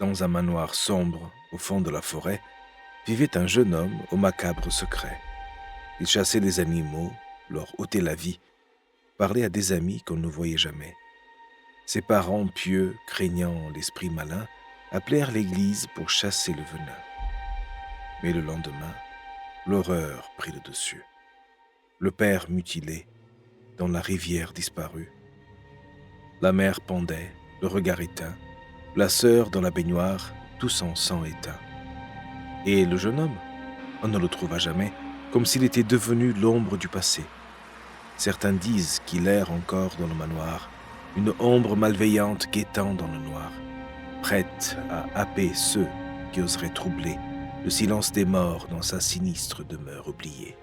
Dans un manoir sombre, au fond de la forêt, vivait un jeune homme au macabre secret. Il chassait les animaux, leur ôtait la vie, parlait à des amis qu'on ne voyait jamais. Ses parents pieux, craignant l'esprit malin, appelèrent l'église pour chasser le venin. Mais le lendemain, l'horreur prit le dessus. Le père mutilé, dans la rivière disparue. La mère pendait, le regard éteint, la sœur dans la baignoire, tous en sang éteint. Et le jeune homme, on ne le trouva jamais, comme s'il était devenu l'ombre du passé. Certains disent qu'il erre encore dans le manoir, une ombre malveillante guettant dans le noir, prête à happer ceux qui oseraient troubler le silence des morts dans sa sinistre demeure oubliée.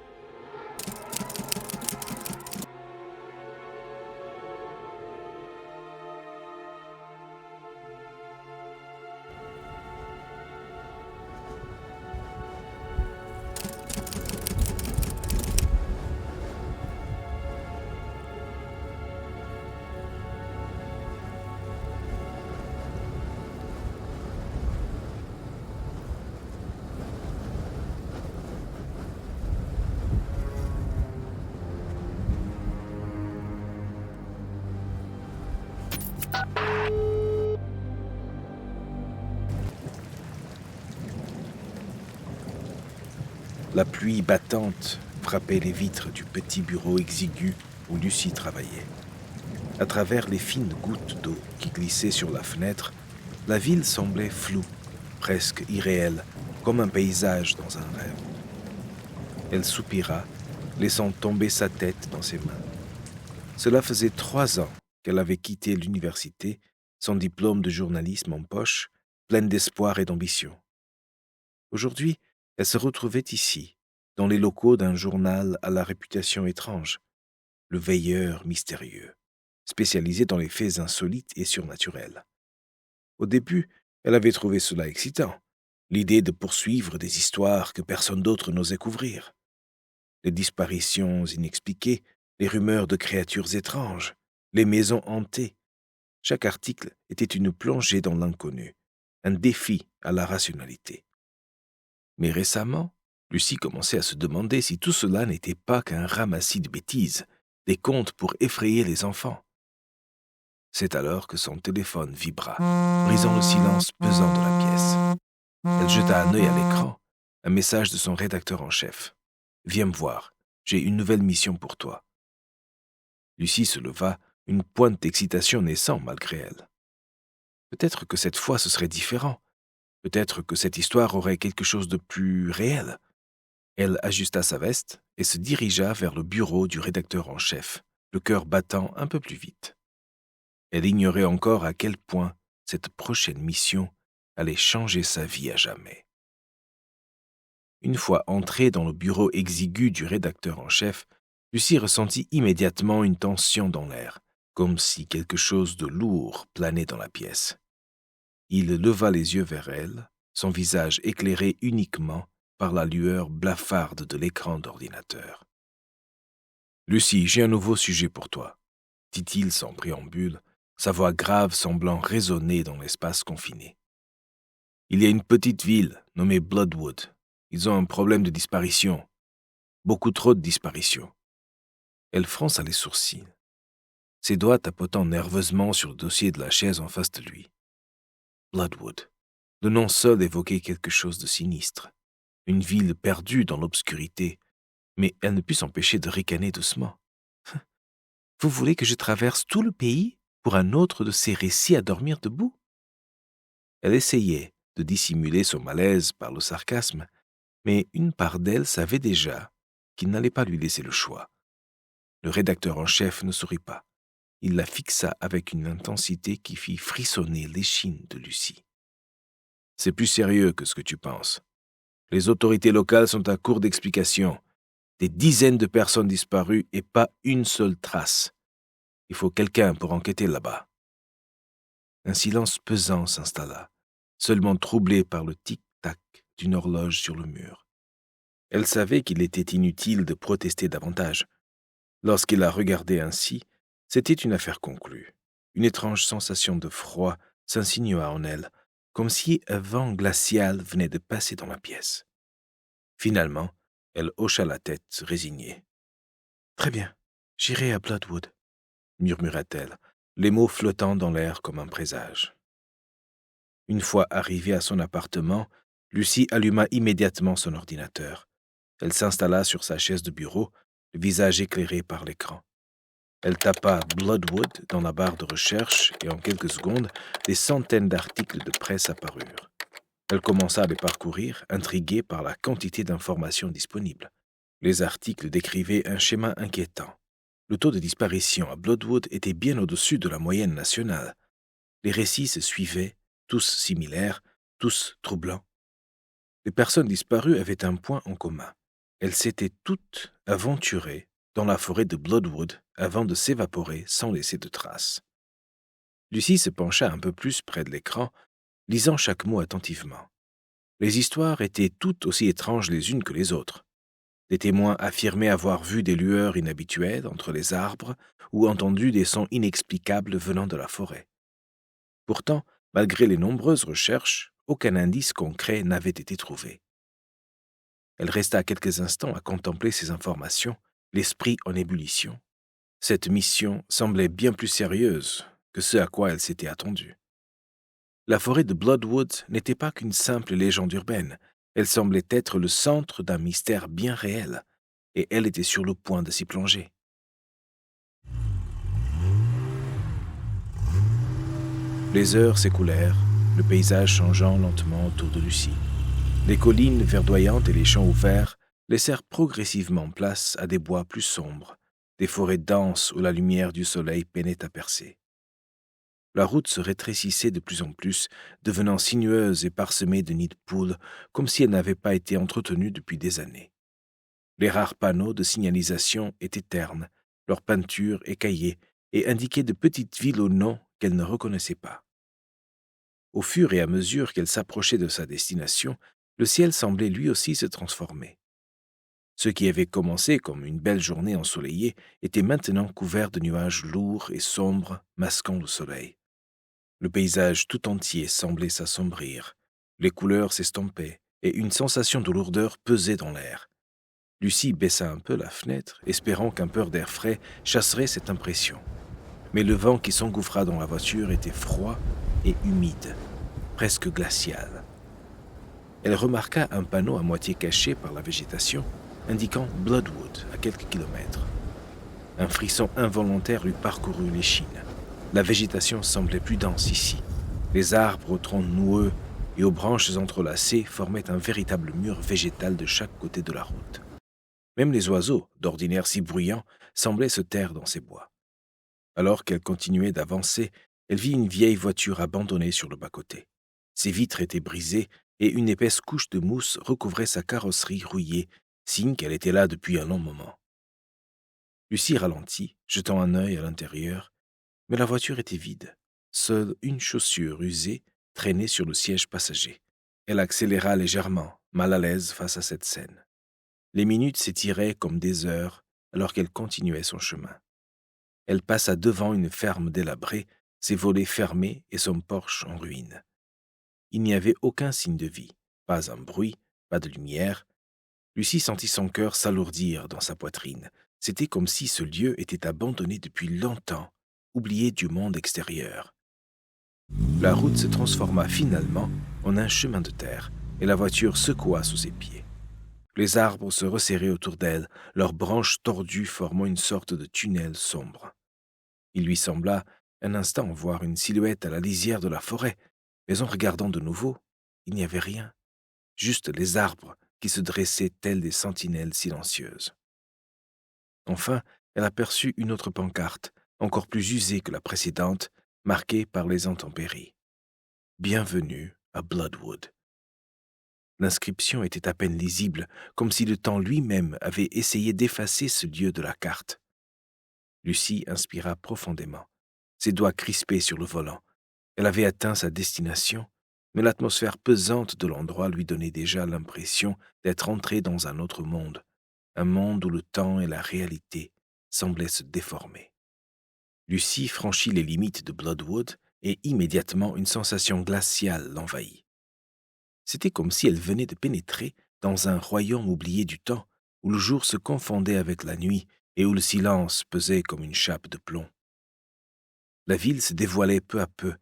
La pluie battante frappait les vitres du petit bureau exigu où Lucie travaillait. À travers les fines gouttes d'eau qui glissaient sur la fenêtre, la ville semblait floue, presque irréelle, comme un paysage dans un rêve. Elle soupira, laissant tomber sa tête dans ses mains. Cela faisait 3 ans qu'elle avait quitté l'université, son diplôme de journalisme en poche, pleine d'espoir et d'ambition. Aujourd'hui, elle se retrouvait ici, dans les locaux d'un journal à la réputation étrange, Le Veilleur mystérieux, spécialisé dans les faits insolites et surnaturels. Au début, elle avait trouvé cela excitant, l'idée de poursuivre des histoires que personne d'autre n'osait couvrir. Les disparitions inexpliquées, les rumeurs de créatures étranges, les maisons hantées. Chaque article était une plongée dans l'inconnu, un défi à la rationalité. Mais récemment, Lucie commençait à se demander si tout cela n'était pas qu'un ramassis de bêtises, des contes pour effrayer les enfants. C'est alors que son téléphone vibra, brisant le silence pesant de la pièce. Elle jeta un œil à l'écran, un message de son rédacteur en chef. « Viens me voir, j'ai une nouvelle mission pour toi. » Lucie se leva, une pointe d'excitation naissant malgré elle. Peut-être que cette fois ce serait différent. Peut-être que cette histoire aurait quelque chose de plus réel. Elle ajusta sa veste et se dirigea vers le bureau du rédacteur en chef, le cœur battant un peu plus vite. Elle ignorait encore à quel point cette prochaine mission allait changer sa vie à jamais. Une fois entrée dans le bureau exigu du rédacteur en chef, Lucie ressentit immédiatement une tension dans l'air, comme si quelque chose de lourd planait dans la pièce. Il leva les yeux vers elle, son visage éclairé uniquement par la lueur blafarde de l'écran d'ordinateur. « Lucie, j'ai un nouveau sujet pour toi, » dit-il sans préambule, sa voix grave semblant résonner dans l'espace confiné. « Il y a une petite ville nommée Bloodwood. Ils ont un problème de disparition. Beaucoup trop de disparitions. » Elle fronça les sourcils, ses doigts tapotant nerveusement sur le dossier de la chaise en face de lui. Bloodwood. Le nom seul évoquait quelque chose de sinistre. Une ville perdue dans l'obscurité, mais elle ne put s'empêcher de ricaner doucement. « Vous voulez que je traverse tout le pays pour un autre de ces récits à dormir debout ?» Elle essayait de dissimuler son malaise par le sarcasme, mais une part d'elle savait déjà qu'il n'allait pas lui laisser le choix. Le rédacteur en chef ne sourit pas. Il la fixa avec une intensité qui fit frissonner l'échine de Lucie. « C'est plus sérieux que ce que tu penses. Les autorités locales sont à court d'explications. Des dizaines de personnes disparues et pas une seule trace. Il faut quelqu'un pour enquêter là-bas. » Un silence pesant s'installa, seulement troublé par le tic-tac d'une horloge sur le mur. Elle savait qu'il était inutile de protester davantage. Lorsqu'il la regardait ainsi, c'était une affaire conclue. Une étrange sensation de froid s'insinua en elle, comme si un vent glacial venait de passer dans la pièce. Finalement, elle hocha la tête, résignée. « Très bien, j'irai à Bloodwood », murmura-t-elle, les mots flottant dans l'air comme un présage. Une fois arrivée à son appartement, Lucie alluma immédiatement son ordinateur. Elle s'installa sur sa chaise de bureau, le visage éclairé par l'écran. Elle tapa Bloodwood dans la barre de recherche et en quelques secondes, des centaines d'articles de presse apparurent. Elle commença à les parcourir, intriguée par la quantité d'informations disponibles. Les articles décrivaient un schéma inquiétant. Le taux de disparition à Bloodwood était bien au-dessus de la moyenne nationale. Les récits se suivaient, tous similaires, tous troublants. Les personnes disparues avaient un point en commun. Elles s'étaient toutes aventurées dans la forêt de Bloodwood avant de s'évaporer sans laisser de traces. Lucie se pencha un peu plus près de l'écran, lisant chaque mot attentivement. Les histoires étaient toutes aussi étranges les unes que les autres. Des témoins affirmaient avoir vu des lueurs inhabituelles entre les arbres ou entendu des sons inexplicables venant de la forêt. Pourtant, malgré les nombreuses recherches, aucun indice concret n'avait été trouvé. Elle resta quelques instants à contempler ces informations, l'esprit en ébullition. Cette mission semblait bien plus sérieuse que ce à quoi elle s'était attendue. La forêt de Bloodwood n'était pas qu'une simple légende urbaine, elle semblait être le centre d'un mystère bien réel, et elle était sur le point de s'y plonger. Les heures s'écoulèrent, le paysage changeant lentement autour de Lucie. Les collines verdoyantes et les champs ouverts laissèrent progressivement place à des bois plus sombres, des forêts denses où la lumière du soleil peinait à percer. La route se rétrécissait de plus en plus, devenant sinueuse et parsemée de nids de poules, comme si elle n'avait pas été entretenue depuis des années. Les rares panneaux de signalisation étaient ternes, leurs peintures écaillées et indiquaient de petites villes au nom qu'elle ne reconnaissait pas. Au fur et à mesure qu'elle s'approchait de sa destination, le ciel semblait lui aussi se transformer. Ce qui avait commencé comme une belle journée ensoleillée était maintenant couvert de nuages lourds et sombres masquant le soleil. Le paysage tout entier semblait s'assombrir, les couleurs s'estompaient et une sensation de lourdeur pesait dans l'air. Lucie baissa un peu la fenêtre, espérant qu'un peu d'air frais chasserait cette impression. Mais le vent qui s'engouffra dans la voiture était froid et humide, presque glacial. Elle remarqua un panneau à moitié caché par la végétation, indiquant Bloodwood à quelques kilomètres. Un frisson involontaire lui parcourut l'échine. La végétation semblait plus dense ici. Les arbres aux troncs noueux et aux branches entrelacées formaient un véritable mur végétal de chaque côté de la route. Même les oiseaux, d'ordinaire si bruyants, semblaient se taire dans ces bois. Alors qu'elle continuait d'avancer, elle vit une vieille voiture abandonnée sur le bas-côté. Ses vitres étaient brisées et une épaisse couche de mousse recouvrait sa carrosserie rouillée, signe qu'elle était là depuis un long moment. Lucie ralentit, jetant un œil à l'intérieur, mais la voiture était vide. Seule une chaussure usée traînait sur le siège passager. Elle accéléra légèrement, mal à l'aise face à cette scène. Les minutes s'étiraient comme des heures alors qu'elle continuait son chemin. Elle passa devant une ferme délabrée, ses volets fermés et son porche en ruine. Il n'y avait aucun signe de vie, pas un bruit, pas de lumière. Lucie sentit son cœur s'alourdir dans sa poitrine. C'était comme si ce lieu était abandonné depuis longtemps, oublié du monde extérieur. La route se transforma finalement en un chemin de terre et la voiture secoua sous ses pieds. Les arbres se resserraient autour d'elle, leurs branches tordues formant une sorte de tunnel sombre. Il lui sembla un instant voir une silhouette à la lisière de la forêt, mais en regardant de nouveau, il n'y avait rien, juste les arbres qui se dressaient tels des sentinelles silencieuses. Enfin, elle aperçut une autre pancarte, encore plus usée que la précédente, marquée par les intempéries. « Bienvenue à Bloodwood ». L'inscription était à peine lisible, comme si le temps lui-même avait essayé d'effacer ce lieu de la carte. Lucie inspira profondément, ses doigts crispés sur le volant. Elle avait atteint sa destination, mais l'atmosphère pesante de l'endroit lui donnait déjà l'impression d'être entrée dans un autre monde, un monde où le temps et la réalité semblaient se déformer. Lucie franchit les limites de Bloodwood et immédiatement une sensation glaciale l'envahit. C'était comme si elle venait de pénétrer dans un royaume oublié du temps, où le jour se confondait avec la nuit et où le silence pesait comme une chape de plomb. La ville se dévoilait peu à peu,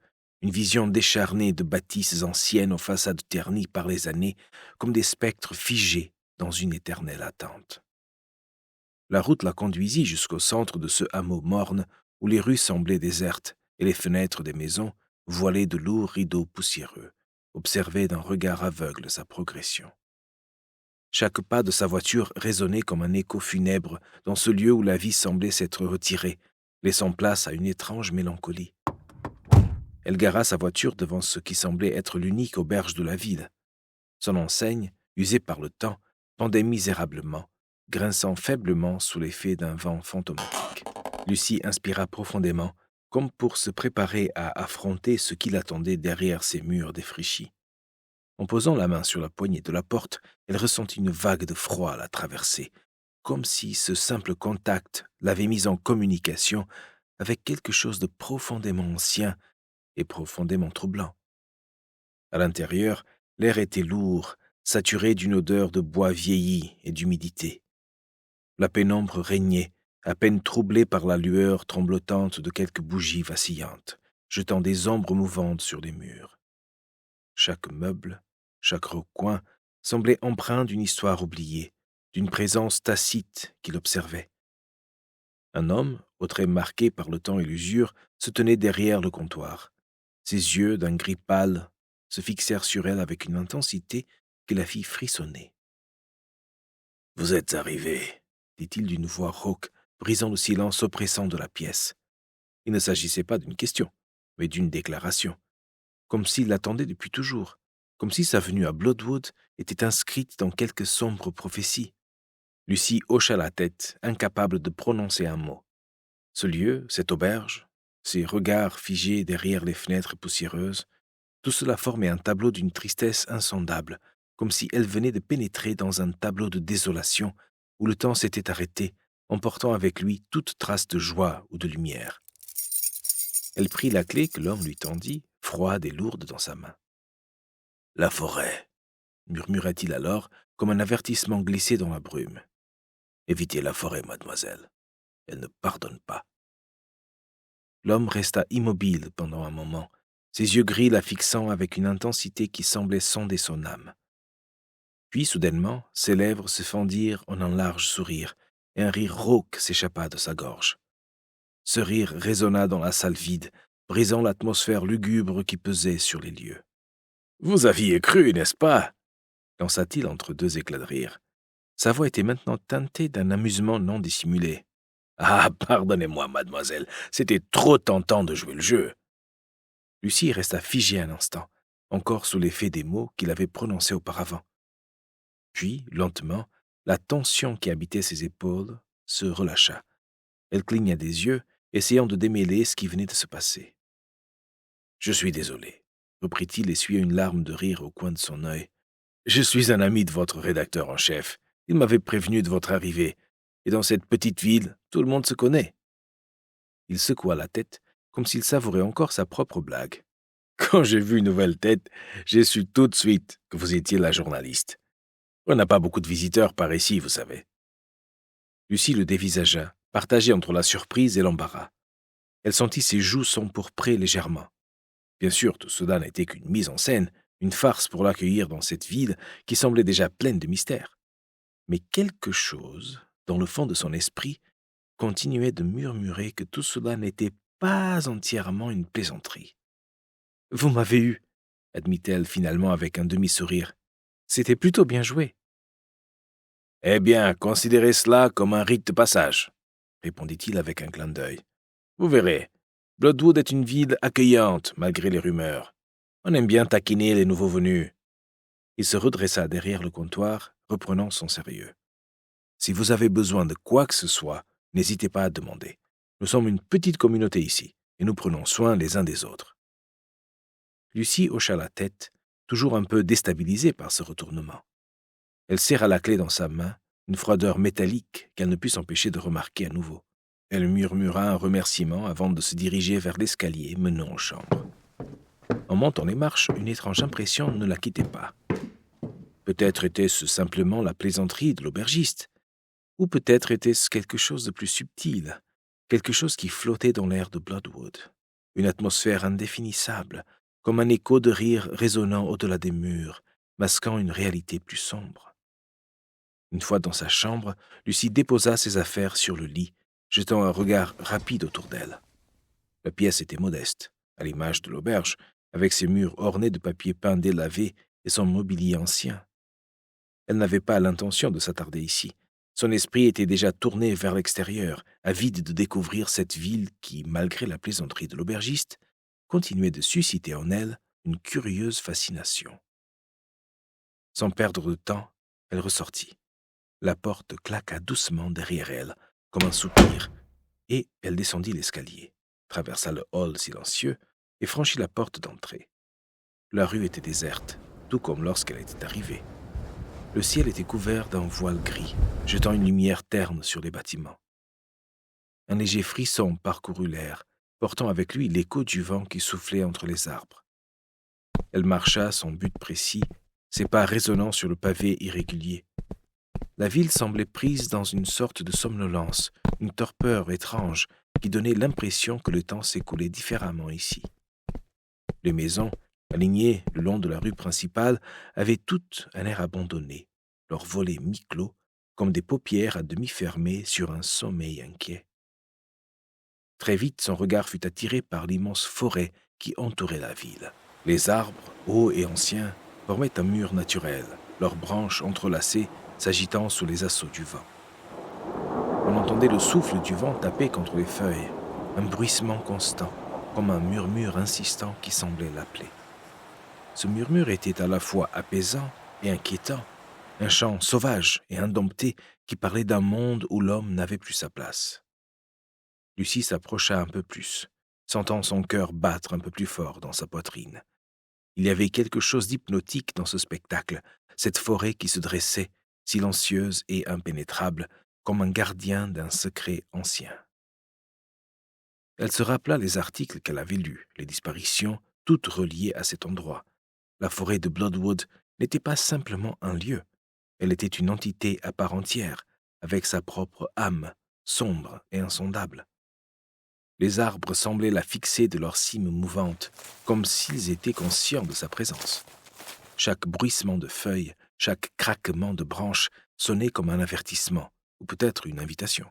une vision décharnée de bâtisses anciennes aux façades ternies par les années, comme des spectres figés dans une éternelle attente. La route la conduisit jusqu'au centre de ce hameau morne où les rues semblaient désertes et les fenêtres des maisons, voilées de lourds rideaux poussiéreux, observaient d'un regard aveugle sa progression. Chaque pas de sa voiture résonnait comme un écho funèbre dans ce lieu où la vie semblait s'être retirée, laissant place à une étrange mélancolie. Elle gara sa voiture devant ce qui semblait être l'unique auberge de la ville. Son enseigne, usée par le temps, pendait misérablement, grinçant faiblement sous l'effet d'un vent fantomatique. Lucie inspira profondément, comme pour se préparer à affronter ce qui l'attendait derrière ces murs défraîchis. En posant la main sur la poignée de la porte, elle ressentit une vague de froid la traverser, comme si ce simple contact l'avait mise en communication avec quelque chose de profondément ancien et profondément troublant. À l'intérieur, l'air était lourd, saturé d'une odeur de bois vieilli et d'humidité. La pénombre régnait, à peine troublée par la lueur tremblotante de quelques bougies vacillantes, jetant des ombres mouvantes sur les murs. Chaque meuble, chaque recoin semblait empreint d'une histoire oubliée, d'une présence tacite qui l'observait. Un homme, aux traits marqués par le temps et l'usure, se tenait derrière le comptoir. Ses yeux, d'un gris pâle, se fixèrent sur elle avec une intensité qui la fit frissonner. « Vous êtes arrivé, » dit-il d'une voix rauque, brisant le silence oppressant de la pièce. Il ne s'agissait pas d'une question, mais d'une déclaration, comme s'il l'attendait depuis toujours, comme si sa venue à Bloodwood était inscrite dans quelque sombre prophétie. Lucie hocha la tête, incapable de prononcer un mot. Ce lieu, cette auberge, ces regards figés derrière les fenêtres poussiéreuses, tout cela formait un tableau d'une tristesse insondable, comme si elle venait de pénétrer dans un tableau de désolation où le temps s'était arrêté, emportant avec lui toute trace de joie ou de lumière. Elle prit la clé que l'homme lui tendit, froide et lourde dans sa main. « La forêt » murmura-t-il alors, comme un avertissement glissé dans la brume. « Évitez la forêt, mademoiselle. Elle ne pardonne pas. » L'homme resta immobile pendant un moment, ses yeux gris la fixant avec une intensité qui semblait sonder son âme. Puis, soudainement, ses lèvres se fendirent en un large sourire, et un rire rauque s'échappa de sa gorge. Ce rire résonna dans la salle vide, brisant l'atmosphère lugubre qui pesait sur les lieux. « Vous aviez cru, n'est-ce pas ?» lança-t-il entre deux éclats de rire. Sa voix était maintenant teintée d'un amusement non dissimulé. « Ah, pardonnez-moi, mademoiselle, c'était trop tentant de jouer le jeu. » Lucie resta figée un instant, encore sous l'effet des mots qu'il avait prononcés auparavant. Puis, lentement, la tension qui habitait ses épaules se relâcha. Elle cligna des yeux, essayant de démêler ce qui venait de se passer. « Je suis désolé, » reprit-il, essuyant une larme de rire au coin de son œil. « Je suis un ami de votre rédacteur en chef. Il m'avait prévenu de votre arrivée. Et dans cette petite ville, tout le monde se connaît. » Il secoua la tête, comme s'il savourait encore sa propre blague. « Quand j'ai vu une nouvelle tête, j'ai su tout de suite que vous étiez la journaliste. On n'a pas beaucoup de visiteurs par ici, vous savez. » Lucie le dévisagea, partagée entre la surprise et l'embarras. Elle sentit ses joues s'empourprer légèrement. Bien sûr, tout cela n'était qu'une mise en scène, une farce pour l'accueillir dans cette ville qui semblait déjà pleine de mystères. Mais quelque chose, dans le fond de son esprit, continuait de murmurer que tout cela n'était pas entièrement une plaisanterie. « Vous m'avez eu, » admit-elle finalement avec un demi-sourire. « C'était plutôt bien joué. »« Eh bien, considérez cela comme un rite de passage, » répondit-il avec un clin d'œil. « Vous verrez, Bloodwood est une ville accueillante malgré les rumeurs. On aime bien taquiner les nouveaux venus. » Il se redressa derrière le comptoir, reprenant son sérieux. « Si vous avez besoin de quoi que ce soit, n'hésitez pas à demander. Nous sommes une petite communauté ici, et nous prenons soin les uns des autres. » Lucie hocha la tête, toujours un peu déstabilisée par ce retournement. Elle serra la clé dans sa main, une froideur métallique qu'elle ne put s'empêcher de remarquer à nouveau. Elle murmura un remerciement avant de se diriger vers l'escalier menant aux chambres. En montant les marches, une étrange impression ne la quittait pas. Peut-être était-ce simplement la plaisanterie de l'aubergiste, ou peut-être était-ce quelque chose de plus subtil, quelque chose qui flottait dans l'air de Bloodwood, une atmosphère indéfinissable, comme un écho de rire résonnant au-delà des murs, masquant une réalité plus sombre. Une fois dans sa chambre, Lucie déposa ses affaires sur le lit, jetant un regard rapide autour d'elle. La pièce était modeste, à l'image de l'auberge, avec ses murs ornés de papier peint délavé et son mobilier ancien. Elle n'avait pas l'intention de s'attarder ici. Son esprit était déjà tourné vers l'extérieur, avide de découvrir cette ville qui, malgré la plaisanterie de l'aubergiste, continuait de susciter en elle une curieuse fascination. Sans perdre de temps, elle ressortit. La porte claqua doucement derrière elle, comme un soupir, et elle descendit l'escalier, traversa le hall silencieux et franchit la porte d'entrée. La rue était déserte, tout comme lorsqu'elle était arrivée. Le ciel était couvert d'un voile gris, jetant une lumière terne sur les bâtiments. Un léger frisson parcourut l'air, portant avec lui l'écho du vent qui soufflait entre les arbres. Elle marcha son but précis, ses pas résonnant sur le pavé irrégulier. La ville semblait prise dans une sorte de somnolence, une torpeur étrange qui donnait l'impression que le temps s'écoulait différemment ici. Les maisons, alignées le long de la rue principale, avaient toutes un air abandonné, leurs volets mi-clos, comme des paupières à demi fermées sur un sommeil inquiet. Très vite, son regard fut attiré par l'immense forêt qui entourait la ville. Les arbres, hauts et anciens, formaient un mur naturel, leurs branches entrelacées s'agitant sous les assauts du vent. On entendait le souffle du vent taper contre les feuilles, un bruissement constant, comme un murmure insistant qui semblait l'appeler. Ce murmure était à la fois apaisant et inquiétant, un chant sauvage et indompté qui parlait d'un monde où l'homme n'avait plus sa place. Lucie s'approcha un peu plus, sentant son cœur battre un peu plus fort dans sa poitrine. Il y avait quelque chose d'hypnotique dans ce spectacle, cette forêt qui se dressait, silencieuse et impénétrable, comme un gardien d'un secret ancien. Elle se rappela les articles qu'elle avait lus, les disparitions, toutes reliées à cet endroit. La forêt de Bloodwood n'était pas simplement un lieu, elle était une entité à part entière, avec sa propre âme, sombre et insondable. Les arbres semblaient la fixer de leurs cimes mouvantes, comme s'ils étaient conscients de sa présence. Chaque bruissement de feuilles, chaque craquement de branches sonnait comme un avertissement, ou peut-être une invitation.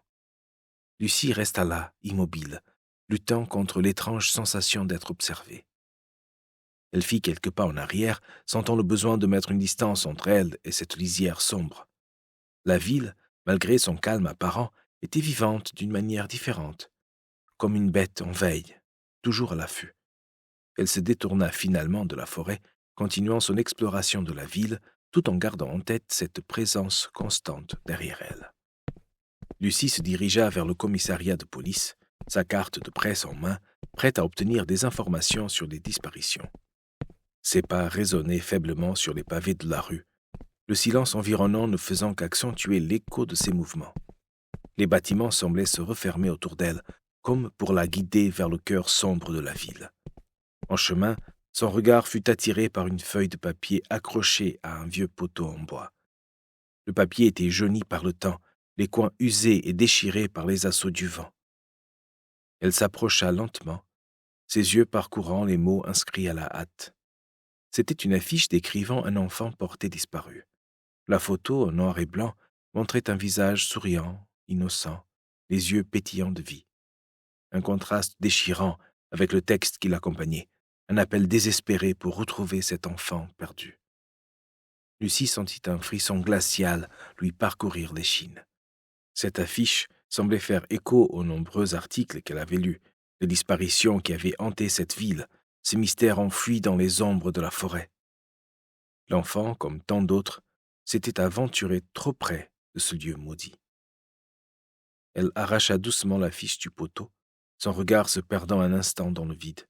Lucie resta là, immobile, luttant contre l'étrange sensation d'être observée. Elle fit quelques pas en arrière, sentant le besoin de mettre une distance entre elle et cette lisière sombre. La ville, malgré son calme apparent, était vivante d'une manière différente, comme une bête en veille, toujours à l'affût. Elle se détourna finalement de la forêt, continuant son exploration de la ville, tout en gardant en tête cette présence constante derrière elle. Lucie se dirigea vers le commissariat de police, sa carte de presse en main, prête à obtenir des informations sur les disparitions. Ses pas résonnaient faiblement sur les pavés de la rue, le silence environnant ne faisant qu'accentuer l'écho de ses mouvements. Les bâtiments semblaient se refermer autour d'elle, comme pour la guider vers le cœur sombre de la ville. En chemin, son regard fut attiré par une feuille de papier accrochée à un vieux poteau en bois. Le papier était jauni par le temps, les coins usés et déchirés par les assauts du vent. Elle s'approcha lentement, ses yeux parcourant les mots inscrits à la hâte. C'était une affiche décrivant un enfant porté disparu. La photo, en noir et blanc, montrait un visage souriant, innocent, les yeux pétillants de vie. Un contraste déchirant avec le texte qui l'accompagnait, un appel désespéré pour retrouver cet enfant perdu. Lucie sentit un frisson glacial lui parcourir l'échine. Cette affiche semblait faire écho aux nombreux articles qu'elle avait lus, les disparitions qui avaient hanté cette ville, ces mystères enfouis dans les ombres de la forêt. L'enfant, comme tant d'autres, s'était aventuré trop près de ce lieu maudit. Elle arracha doucement l'affiche du poteau, son regard se perdant un instant dans le vide.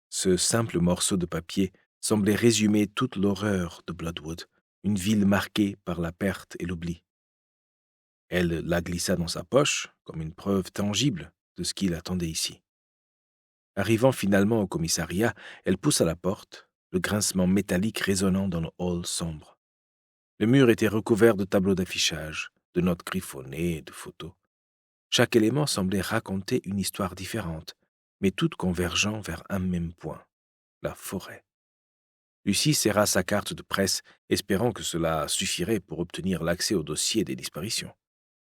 Ce simple morceau de papier semblait résumer toute l'horreur de Bloodwood, une ville marquée par la perte et l'oubli. Elle la glissa dans sa poche, comme une preuve tangible de ce qui l'attendait ici. Arrivant finalement au commissariat, elle poussa la porte, le grincement métallique résonnant dans le hall sombre. Le mur était recouvert de tableaux d'affichage, de notes griffonnées et de photos. Chaque élément semblait raconter une histoire différente, mais toutes convergeant vers un même point, la forêt. Lucie serra sa carte de presse, espérant que cela suffirait pour obtenir l'accès au dossier des disparitions.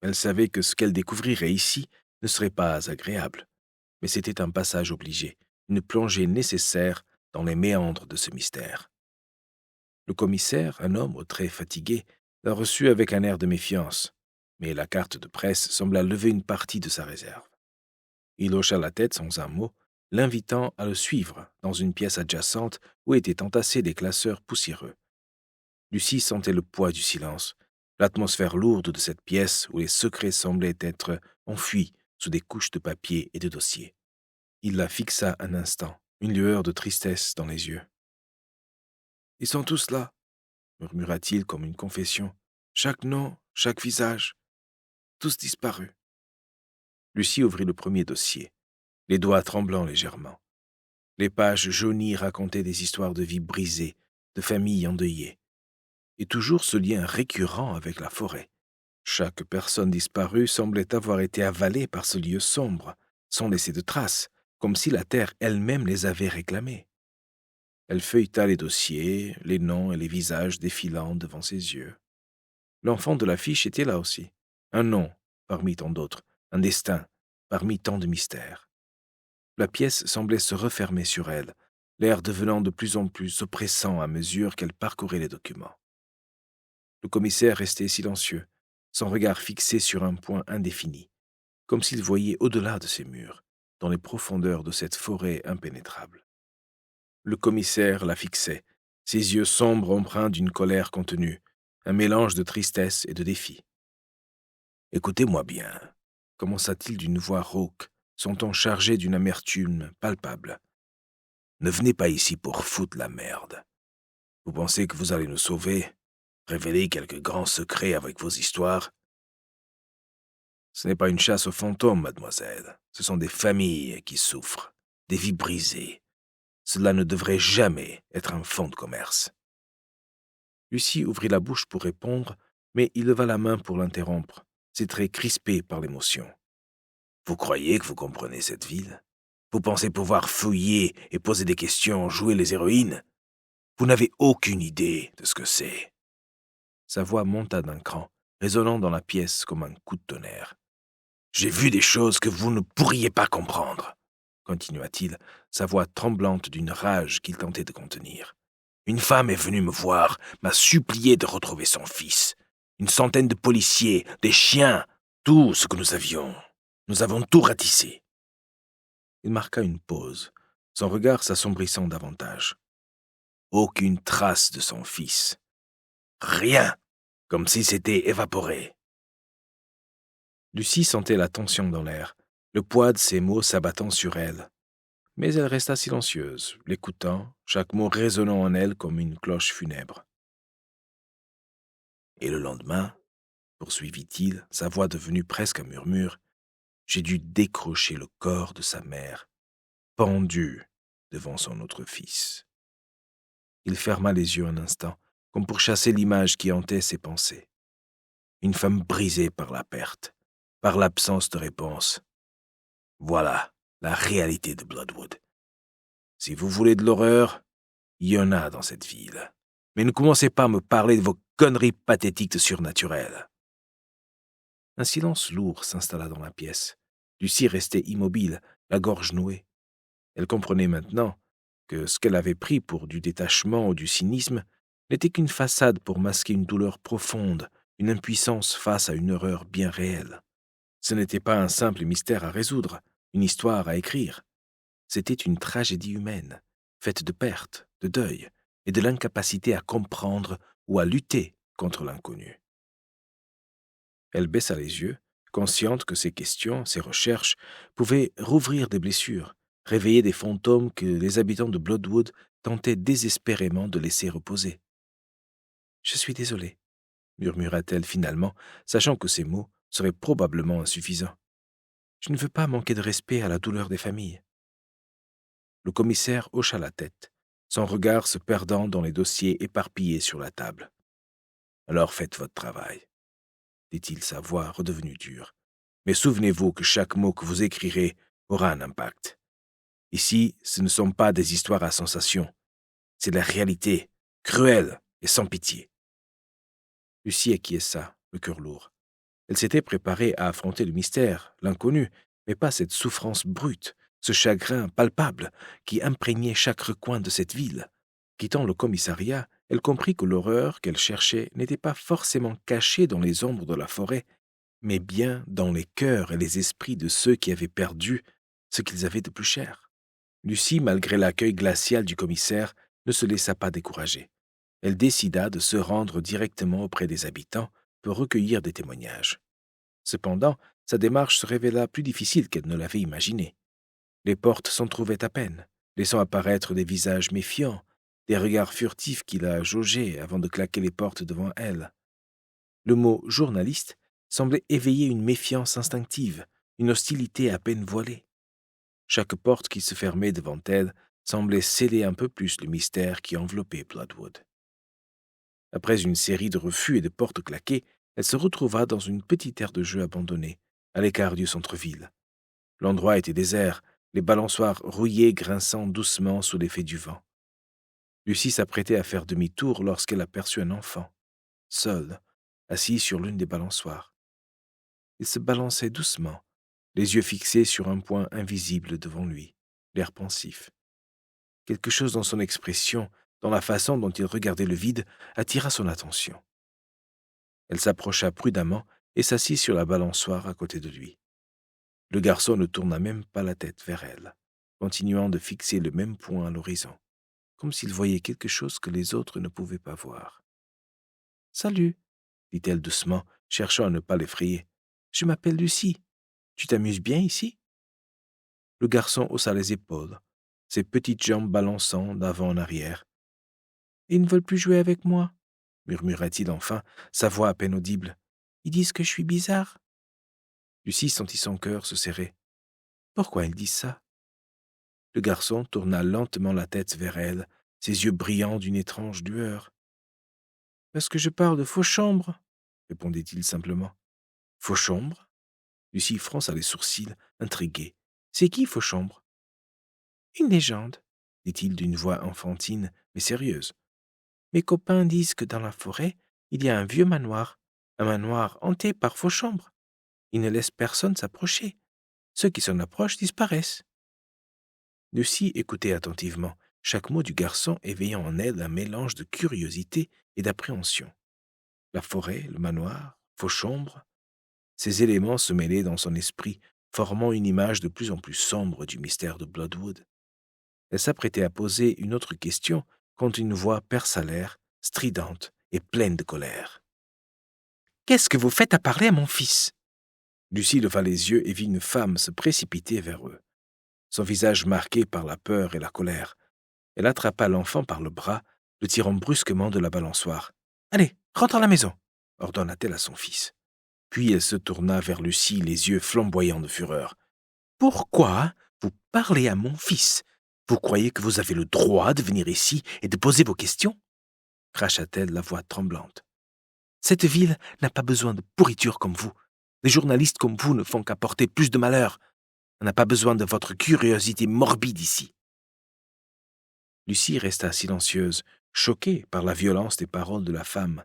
Elle savait que ce qu'elle découvrirait ici ne serait pas agréable, mais c'était un passage obligé, une plongée nécessaire dans les méandres de ce mystère. Le commissaire, un homme aux traits fatigués, la reçut avec un air de méfiance, mais la carte de presse sembla lever une partie de sa réserve. Il hocha la tête sans un mot, l'invitant à le suivre dans une pièce adjacente où étaient entassés des classeurs poussiéreux. Lucie sentait le poids du silence, l'atmosphère lourde de cette pièce où les secrets semblaient être enfuis sous des couches de papier et de dossiers. Il la fixa un instant, une lueur de tristesse dans les yeux. « Ils sont tous là, » murmura-t-il comme une confession. « Chaque nom, chaque visage, tous disparus. » Lucie ouvrit le premier dossier, les doigts tremblant légèrement. Les pages jaunies racontaient des histoires de vie brisées, de familles endeuillées. Et toujours ce lien récurrent avec la forêt. Chaque personne disparue semblait avoir été avalée par ce lieu sombre, sans laisser de traces, comme si la terre elle-même les avait réclamées. Elle feuilleta les dossiers, les noms et les visages défilant devant ses yeux. L'enfant de l'affiche était là aussi. Un nom, parmi tant d'autres, un destin, parmi tant de mystères. La pièce semblait se refermer sur elle, l'air devenant de plus en plus oppressant à mesure qu'elle parcourait les documents. Le commissaire restait silencieux, son regard fixé sur un point indéfini, comme s'il voyait au-delà de ces murs, dans les profondeurs de cette forêt impénétrable. Le commissaire la fixait, ses yeux sombres empreints d'une colère contenue, un mélange de tristesse et de défi. « Écoutez-moi bien, » commença-t-il d'une voix rauque, son ton chargé d'une amertume palpable. « Ne venez pas ici pour foutre la merde. Vous pensez que vous allez nous sauver, révéler quelques grands secrets avec vos histoires? Ce n'est pas une chasse aux fantômes, mademoiselle. Ce sont des familles qui souffrent, des vies brisées. Cela ne devrait jamais être un fonds de commerce. » Lucie ouvrit la bouche pour répondre, mais il leva la main pour l'interrompre, ses traits crispés par l'émotion. « Vous croyez que vous comprenez cette ville? Vous pensez pouvoir fouiller et poser des questions, jouer les héroïnes? Vous n'avez aucune idée de ce que c'est. » Sa voix monta d'un cran, résonnant dans la pièce comme un coup de tonnerre. « J'ai vu des choses que vous ne pourriez pas comprendre, » continua-t-il, sa voix tremblante d'une rage qu'il tentait de contenir. « Une femme est venue me voir, m'a supplié de retrouver son fils. Une centaine de policiers, des chiens, tout ce que nous avions. Nous avons tout ratissé. » Il marqua une pause, son regard s'assombrissant davantage. Aucune trace de son fils. Rien, comme si c'était évaporé. Lucie sentait la tension dans l'air, le poids de ses mots s'abattant sur elle. Mais elle resta silencieuse, l'écoutant, chaque mot résonnant en elle comme une cloche funèbre. « Et le lendemain, poursuivit-il, sa voix devenue presque un murmure, j'ai dû décrocher le corps de sa mère, pendu devant son autre fils. » Il ferma les yeux un instant, comme pour chasser l'image qui hantait ses pensées. Une femme brisée par la perte, par l'absence de réponse. Voilà la réalité de Bloodwood. Si vous voulez de l'horreur, il y en a dans cette ville. Mais ne commencez pas à me parler de vos conneries pathétiques de surnaturel. Un silence lourd s'installa dans la pièce. Lucie restait immobile, la gorge nouée. Elle comprenait maintenant que ce qu'elle avait pris pour du détachement ou du cynisme n'était qu'une façade pour masquer une douleur profonde, une impuissance face à une horreur bien réelle. Ce n'était pas un simple mystère à résoudre, une histoire à écrire. C'était une tragédie humaine, faite de pertes, de deuil et de l'incapacité à comprendre ou à lutter contre l'inconnu. Elle baissa les yeux, consciente que ses questions, ses recherches pouvaient rouvrir des blessures, réveiller des fantômes que les habitants de Bloodwood tentaient désespérément de laisser reposer. « Je suis désolée, » murmura-t-elle finalement, sachant que ces mots, serait probablement insuffisant. Je ne veux pas manquer de respect à la douleur des familles. Le commissaire hocha la tête, son regard se perdant dans les dossiers éparpillés sur la table. Alors faites votre travail, dit-il, sa voix redevenue dure. Mais souvenez-vous que chaque mot que vous écrirez aura un impact. Ici, ce ne sont pas des histoires à sensation. C'est la réalité, cruelle et sans pitié. Lucie acquiesça, le cœur lourd. Elle s'était préparée à affronter le mystère, l'inconnu, mais pas cette souffrance brute, ce chagrin palpable qui imprégnait chaque recoin de cette ville. Quittant le commissariat, elle comprit que l'horreur qu'elle cherchait n'était pas forcément cachée dans les ombres de la forêt, mais bien dans les cœurs et les esprits de ceux qui avaient perdu ce qu'ils avaient de plus cher. Lucie, malgré l'accueil glacial du commissaire, ne se laissa pas décourager. Elle décida de se rendre directement auprès des habitants pour recueillir des témoignages. Cependant, sa démarche se révéla plus difficile qu'elle ne l'avait imaginé. Les portes s'entr'ouvraient à peine, laissant apparaître des visages méfiants, des regards furtifs qui la jaugeaient avant de claquer les portes devant elle. Le mot « journaliste » semblait éveiller une méfiance instinctive, une hostilité à peine voilée. Chaque porte qui se fermait devant elle semblait sceller un peu plus le mystère qui enveloppait Bloodwood. Après une série de refus et de portes claquées, elle se retrouva dans une petite aire de jeu abandonnée, à l'écart du centre-ville. L'endroit était désert, les balançoires rouillés grinçant doucement sous l'effet du vent. Lucie s'apprêtait à faire demi-tour lorsqu'elle aperçut un enfant, seul, assis sur l'une des balançoires. Il se balançait doucement, les yeux fixés sur un point invisible devant lui, l'air pensif. Quelque chose dans son expression, dans la façon dont il regardait le vide, attira son attention. Elle s'approcha prudemment et s'assit sur la balançoire à côté de lui. Le garçon ne tourna même pas la tête vers elle, continuant de fixer le même point à l'horizon, comme s'il voyait quelque chose que les autres ne pouvaient pas voir. « Salut, » dit-elle doucement, cherchant à ne pas l'effrayer. « Je m'appelle Lucie. Tu t'amuses bien ici ?» Le garçon haussa les épaules, ses petites jambes balançant d'avant en arrière. « Ils ne veulent plus jouer avec moi, » murmura-t-il enfin, sa voix à peine audible. « Ils disent que je suis bizarre. » Lucie sentit son cœur se serrer. Pourquoi ils disent ça? Le garçon tourna lentement la tête vers elle, ses yeux brillants d'une étrange lueur. « Parce que je parle de Fauchambre, » répondait-il simplement. « Fauchambre ?» Lucie fronça les sourcils, intriguée. « C'est qui Fauchambre ?»« Une légende, » dit-il d'une voix enfantine, mais sérieuse. « Mes copains disent que dans la forêt, il y a un vieux manoir, un manoir hanté par Fauchambre. Il ne laisse personne s'approcher. Ceux qui s'en approchent disparaissent. » Lucie écoutait attentivement, chaque mot du garçon éveillant en elle un mélange de curiosité et d'appréhension. La forêt, le manoir, Fauchambre, ces éléments se mêlaient dans son esprit, formant une image de plus en plus sombre du mystère de Bloodwood. Elle s'apprêtait à poser une autre question quand une voix perça l'air, stridente et pleine de colère. « Qu'est-ce que vous faites à parler à mon fils ?» Lucie leva les yeux et vit une femme se précipiter vers eux, son visage marqué par la peur et la colère. Elle attrapa l'enfant par le bras, le tirant brusquement de la balançoire. « Allez, rentre à la maison !» ordonna-t-elle à son fils. Puis elle se tourna vers Lucie, les yeux flamboyants de fureur. « Pourquoi vous parlez à mon fils? Vous croyez que vous avez le droit de venir ici et de poser vos questions ?» cracha-t-elle, la voix tremblante. « Cette ville n'a pas besoin de pourriture comme vous. Les journalistes comme vous ne font qu'apporter plus de malheur. On n'a pas besoin de votre curiosité morbide ici. » Lucie resta silencieuse, choquée par la violence des paroles de la femme.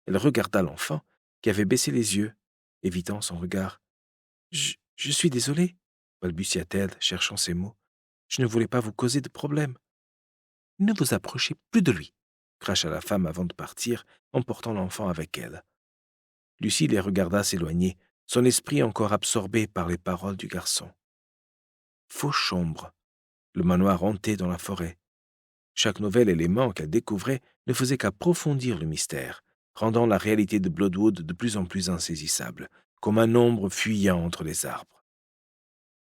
Elle regarda l'enfant, qui avait baissé les yeux, évitant son regard. « Je suis désolée, » balbutia-t-elle, cherchant ses mots. « Je ne voulais pas vous causer de problème. »« Ne vous approchez plus de lui, » cracha la femme avant de partir, emportant l'enfant avec elle. Lucie les regarda s'éloigner, son esprit encore absorbé par les paroles du garçon. Fauchambre, le manoir hanté dans la forêt. Chaque nouvel élément qu'elle découvrait ne faisait qu'approfondir le mystère, rendant la réalité de Bloodwood de plus en plus insaisissable, comme un ombre fuyant entre les arbres.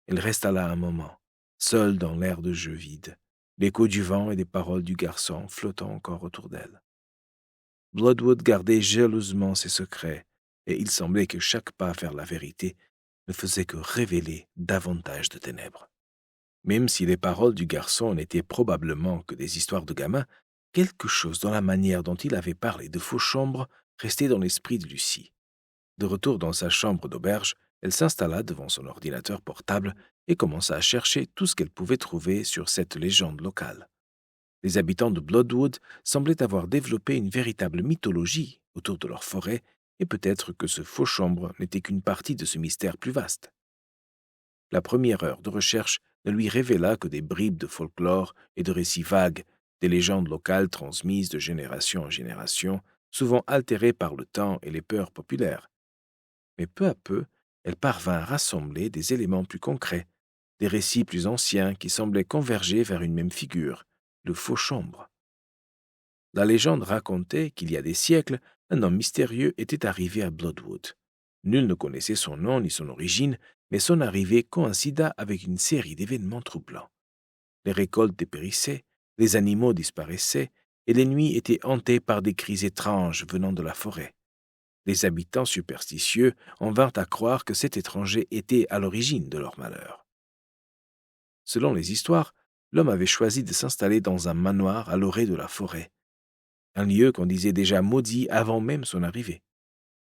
Elle resta là un moment, seule dans l'air de jeu vide, l'écho du vent et des paroles du garçon flottant encore autour d'elle. Bloodwood gardait jalousement ses secrets, et il semblait que chaque pas vers la vérité ne faisait que révéler davantage de ténèbres. Même si les paroles du garçon n'étaient probablement que des histoires de gamins, quelque chose dans la manière dont il avait parlé de Fauchambre restait dans l'esprit de Lucie. De retour dans sa chambre d'auberge, elle s'installa devant son ordinateur portable et commença à chercher tout ce qu'elle pouvait trouver sur cette légende locale. Les habitants de Bloodwood semblaient avoir développé une véritable mythologie autour de leur forêt, et peut-être que ce Fauchambre n'était qu'une partie de ce mystère plus vaste. La première heure de recherche ne lui révéla que des bribes de folklore et de récits vagues, des légendes locales transmises de génération en génération, souvent altérées par le temps et les peurs populaires. Mais peu à peu, elle parvint à rassembler des éléments plus concrets, des récits plus anciens qui semblaient converger vers une même figure, le Fauchambre. La légende racontait qu'il y a des siècles, un homme mystérieux était arrivé à Bloodwood. Nul ne connaissait son nom ni son origine, mais son arrivée coïncida avec une série d'événements troublants. Les récoltes dépérissaient, les animaux disparaissaient, et les nuits étaient hantées par des cris étranges venant de la forêt. Les habitants superstitieux en vinrent à croire que cet étranger était à l'origine de leur malheur. Selon les histoires, l'homme avait choisi de s'installer dans un manoir à l'orée de la forêt, un lieu qu'on disait déjà maudit avant même son arrivée.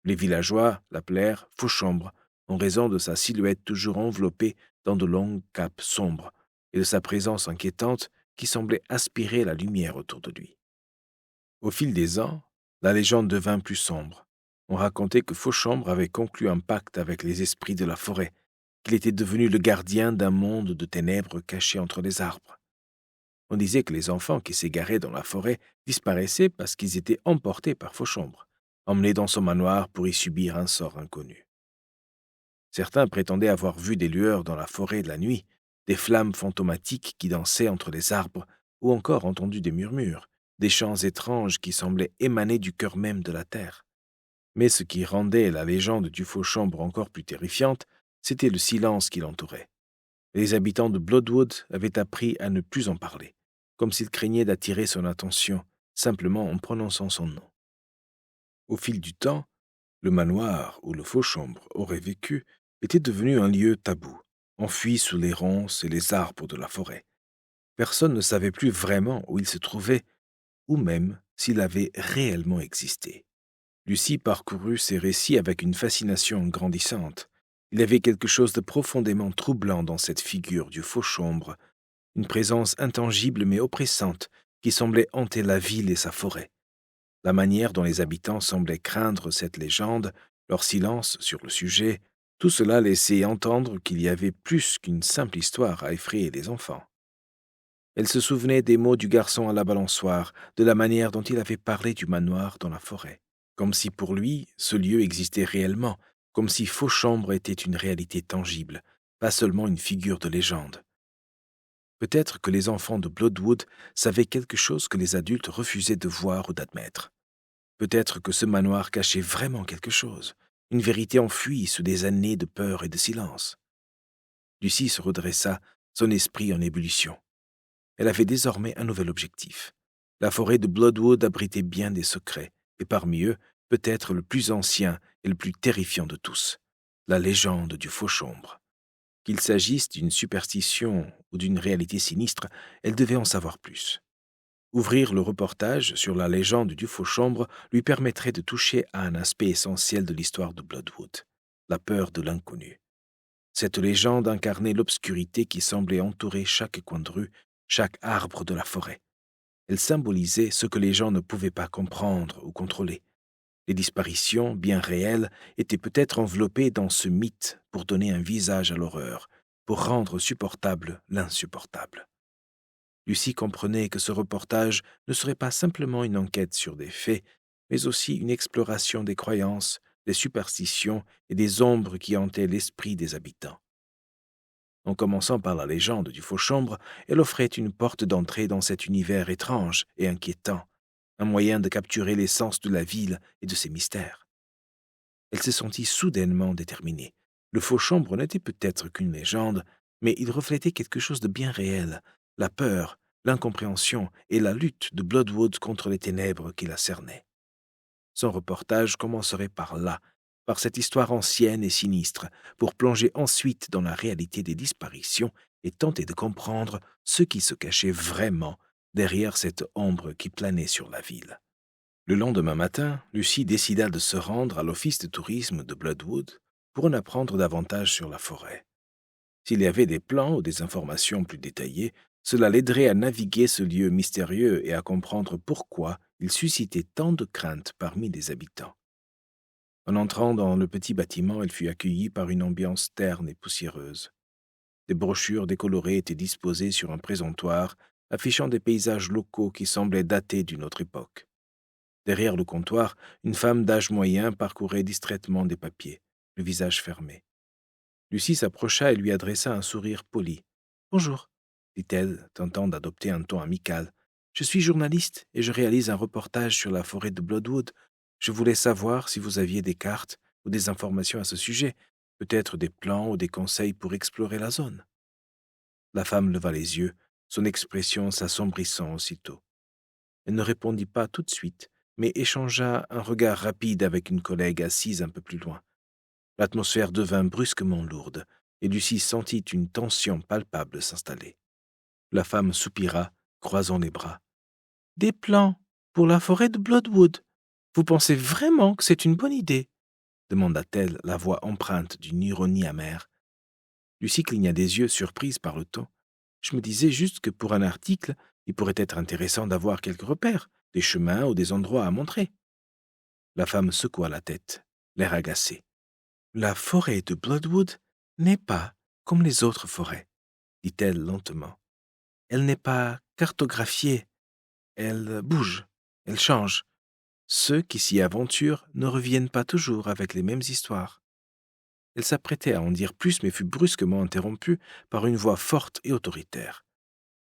Les villageois l'appelèrent Fauchambre, en raison de sa silhouette toujours enveloppée dans de longues capes sombres et de sa présence inquiétante qui semblait aspirer la lumière autour de lui. Au fil des ans, la légende devint plus sombre. On racontait que Fauchambre avait conclu un pacte avec les esprits de la forêt, qu'il était devenu le gardien d'un monde de ténèbres caché entre les arbres. On disait que les enfants qui s'égaraient dans la forêt disparaissaient parce qu'ils étaient emportés par Fauchambre, emmenés dans son manoir pour y subir un sort inconnu. Certains prétendaient avoir vu des lueurs dans la forêt de la nuit, des flammes fantomatiques qui dansaient entre les arbres, ou encore entendu des murmures, des chants étranges qui semblaient émaner du cœur même de la terre. Mais ce qui rendait la légende du Fauchambre encore plus terrifiante, c'était le silence qui l'entourait. Les habitants de Bloodwood avaient appris à ne plus en parler, comme s'ils craignaient d'attirer son attention, simplement en prononçant son nom. Au fil du temps, le manoir où le Fauchambre aurait vécu était devenu un lieu tabou, enfui sous les ronces et les arbres de la forêt. Personne ne savait plus vraiment où il se trouvait, ou même s'il avait réellement existé. Lucie parcourut ces récits avec une fascination grandissante. Il y avait quelque chose de profondément troublant dans cette figure du Fauchambre, une présence intangible mais oppressante qui semblait hanter la ville et sa forêt. La manière dont les habitants semblaient craindre cette légende, leur silence sur le sujet, tout cela laissait entendre qu'il y avait plus qu'une simple histoire à effrayer les enfants. Elle se souvenait des mots du garçon à la balançoire, de la manière dont il avait parlé du manoir dans la forêt, comme si pour lui ce lieu existait réellement, comme si Fauchambre était une réalité tangible, pas seulement une figure de légende. Peut-être que les enfants de Bloodwood savaient quelque chose que les adultes refusaient de voir ou d'admettre. Peut-être que ce manoir cachait vraiment quelque chose, une vérité enfouie sous des années de peur et de silence. Lucie se redressa, son esprit en ébullition. Elle avait désormais un nouvel objectif. La forêt de Bloodwood abritait bien des secrets, et parmi eux, peut-être le plus ancien et le plus terrifiant de tous, la légende du Fauchambre. Qu'il s'agisse d'une superstition ou d'une réalité sinistre, elle devait en savoir plus. Ouvrir le reportage sur la légende du Fauchambre lui permettrait de toucher à un aspect essentiel de l'histoire de Bloodwood, la peur de l'inconnu. Cette légende incarnait l'obscurité qui semblait entourer chaque coin de rue, chaque arbre de la forêt. Elle symbolisait ce que les gens ne pouvaient pas comprendre ou contrôler. Les disparitions, bien réelles, étaient peut-être enveloppées dans ce mythe pour donner un visage à l'horreur, pour rendre supportable l'insupportable. Lucie comprenait que ce reportage ne serait pas simplement une enquête sur des faits, mais aussi une exploration des croyances, des superstitions et des ombres qui hantaient l'esprit des habitants. En commençant par la légende du Fauchambre, elle offrait une porte d'entrée dans cet univers étrange et inquiétant, un moyen de capturer l'essence de la ville et de ses mystères. Elle se sentit soudainement déterminée. Le Fauchambre n'était peut-être qu'une légende, mais il reflétait quelque chose de bien réel, la peur, l'incompréhension et la lutte de Bloodwood contre les ténèbres qui la cernaient. Son reportage commencerait par là, par cette histoire ancienne et sinistre, pour plonger ensuite dans la réalité des disparitions et tenter de comprendre ce qui se cachait vraiment derrière cette ombre qui planait sur la ville. Le lendemain matin, Lucie décida de se rendre à l'office de tourisme de Bloodwood pour en apprendre davantage sur la forêt. S'il y avait des plans ou des informations plus détaillées, cela l'aiderait à naviguer ce lieu mystérieux et à comprendre pourquoi il suscitait tant de craintes parmi les habitants. En entrant dans le petit bâtiment, elle fut accueillie par une ambiance terne et poussiéreuse. Des brochures décolorées étaient disposées sur un présentoir, affichant des paysages locaux qui semblaient dater d'une autre époque. Derrière le comptoir, une femme d'âge moyen parcourait distraitement des papiers, le visage fermé. Lucie s'approcha et lui adressa un sourire poli. « Bonjour, dit-elle, tentant d'adopter un ton amical. Je suis journaliste et je réalise un reportage sur la forêt de Bloodwood. Je voulais savoir si vous aviez des cartes ou des informations à ce sujet, peut-être des plans ou des conseils pour explorer la zone. » La femme leva les yeux, son expression s'assombrissant aussitôt. Elle ne répondit pas tout de suite, mais échangea un regard rapide avec une collègue assise un peu plus loin. L'atmosphère devint brusquement lourde, et Lucie sentit une tension palpable s'installer. La femme soupira, croisant les bras. « Des plans pour la forêt de Bloodwood. Vous pensez vraiment que c'est une bonne idée ?» demanda-t-elle, la voix empreinte d'une ironie amère. Lucie cligna des yeux, surprise par le ton. « Je me disais juste que pour un article, il pourrait être intéressant d'avoir quelques repères, des chemins ou des endroits à montrer. » La femme secoua la tête, l'air agacé. « La forêt de Bloodwood n'est pas comme les autres forêts, dit-elle lentement. Elle n'est pas cartographiée, elle bouge, elle change. Ceux qui s'y aventurent ne reviennent pas toujours avec les mêmes histoires. » Elle s'apprêtait à en dire plus, mais fut brusquement interrompue par une voix forte et autoritaire.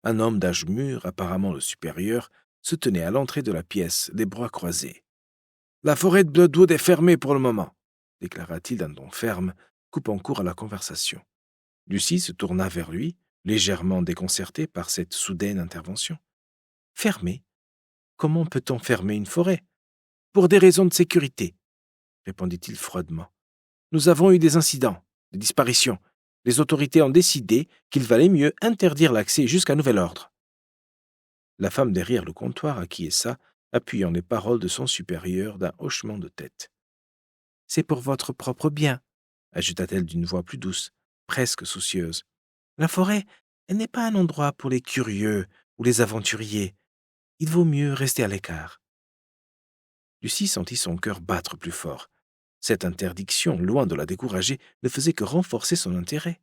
Un homme d'âge mûr, apparemment le supérieur, se tenait à l'entrée de la pièce, les bras croisés. « La forêt de Bloodwood est fermée pour le moment, » déclara-t-il d'un ton ferme, coupant court à la conversation. Lucie se tourna vers lui, légèrement déconcertée par cette soudaine intervention. « Fermée ? Comment peut-on fermer une forêt ? » ?»« Pour des raisons de sécurité, » répondit-il froidement. « Nous avons eu des incidents, des disparitions. Les autorités ont décidé qu'il valait mieux interdire l'accès jusqu'à nouvel ordre. » La femme derrière le comptoir acquiesça, appuyant les paroles de son supérieur d'un hochement de tête. « C'est pour votre propre bien, » ajouta-t-elle d'une voix plus douce, presque soucieuse. « La forêt, elle n'est pas un endroit pour les curieux ou les aventuriers. Il vaut mieux rester à l'écart. » Lucie sentit son cœur battre plus fort. Cette interdiction, loin de la décourager, ne faisait que renforcer son intérêt.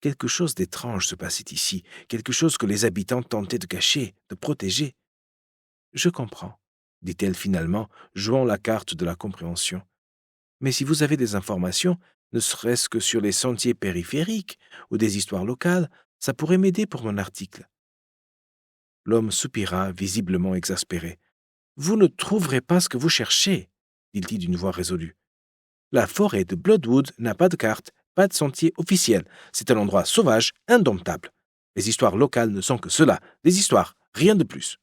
Quelque chose d'étrange se passait ici, quelque chose que les habitants tentaient de cacher, de protéger. « Je comprends, » dit-elle finalement, jouant la carte de la compréhension. « Mais si vous avez des informations, ne serait-ce que sur les sentiers périphériques ou des histoires locales, ça pourrait m'aider pour mon article. » L'homme soupira, visiblement exaspéré. « Vous ne trouverez pas ce que vous cherchez, » dit-il d'une voix résolue. « La forêt de Bloodwood n'a pas de carte, pas de sentier officiel. C'est un endroit sauvage, indomptable. Les histoires locales ne sont que cela, des histoires, rien de plus. »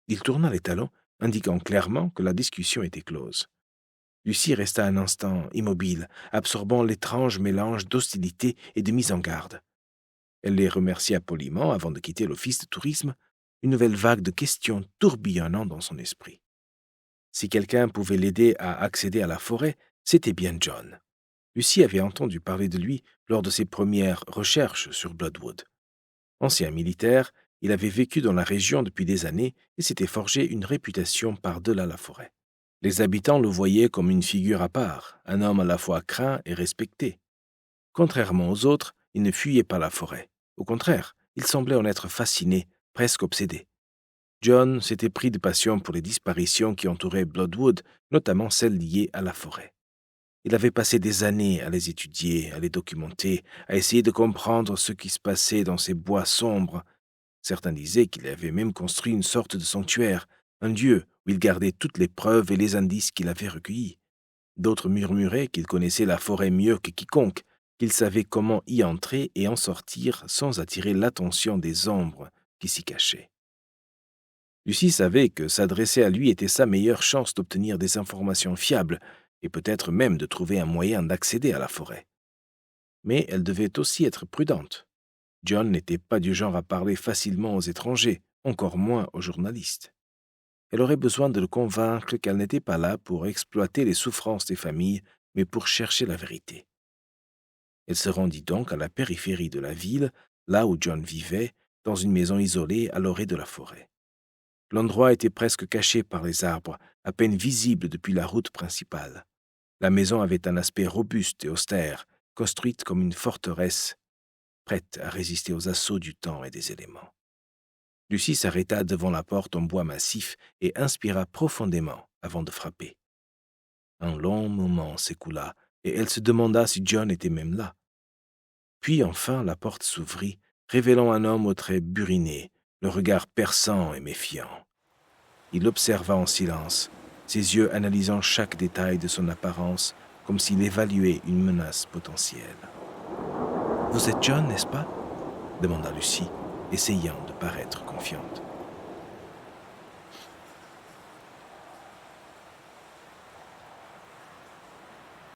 Il tourna les talons, indiquant clairement que la discussion était close. Lucie resta un instant immobile, absorbant l'étrange mélange d'hostilité et de mise en garde. Elle les remercia poliment avant de quitter l'office de tourisme, une nouvelle vague de questions tourbillonnant dans son esprit. Si quelqu'un pouvait l'aider à accéder à la forêt, c'était bien John. Lucie avait entendu parler de lui lors de ses premières recherches sur Bloodwood. Ancien militaire, il avait vécu dans la région depuis des années et s'était forgé une réputation par-delà la forêt. Les habitants le voyaient comme une figure à part, un homme à la fois craint et respecté. Contrairement aux autres, il ne fuyait pas la forêt. Au contraire, il semblait en être fasciné, presque obsédé. John s'était pris de passion pour les disparitions qui entouraient Bloodwood, notamment celles liées à la forêt. Il avait passé des années à les étudier, à les documenter, à essayer de comprendre ce qui se passait dans ces bois sombres. Certains disaient qu'il avait même construit une sorte de sanctuaire, un lieu où il gardait toutes les preuves et les indices qu'il avait recueillis. D'autres murmuraient qu'il connaissait la forêt mieux que quiconque, qu'il savait comment y entrer et en sortir sans attirer l'attention des ombres qui s'y cachaient. Lucie savait que s'adresser à lui était sa meilleure chance d'obtenir des informations fiables, et peut-être même de trouver un moyen d'accéder à la forêt. Mais elle devait aussi être prudente. John n'était pas du genre à parler facilement aux étrangers, encore moins aux journalistes. Elle aurait besoin de le convaincre qu'elle n'était pas là pour exploiter les souffrances des familles, mais pour chercher la vérité. Elle se rendit donc à la périphérie de la ville, là où John vivait, dans une maison isolée à l'orée de la forêt. L'endroit était presque caché par les arbres, à peine visible depuis la route principale. La maison avait un aspect robuste et austère, construite comme une forteresse, prête à résister aux assauts du temps et des éléments. Lucie s'arrêta devant la porte en bois massif et inspira profondément avant de frapper. Un long moment s'écoula et elle se demanda si John était même là. Puis enfin la porte s'ouvrit, révélant un homme aux traits burinés, le regard perçant et méfiant. Il l'observa en silence, ses yeux analysant chaque détail de son apparence comme s'il évaluait une menace potentielle. « Vous êtes John, n'est-ce pas ?» demanda Lucie, essayant de paraître confiante.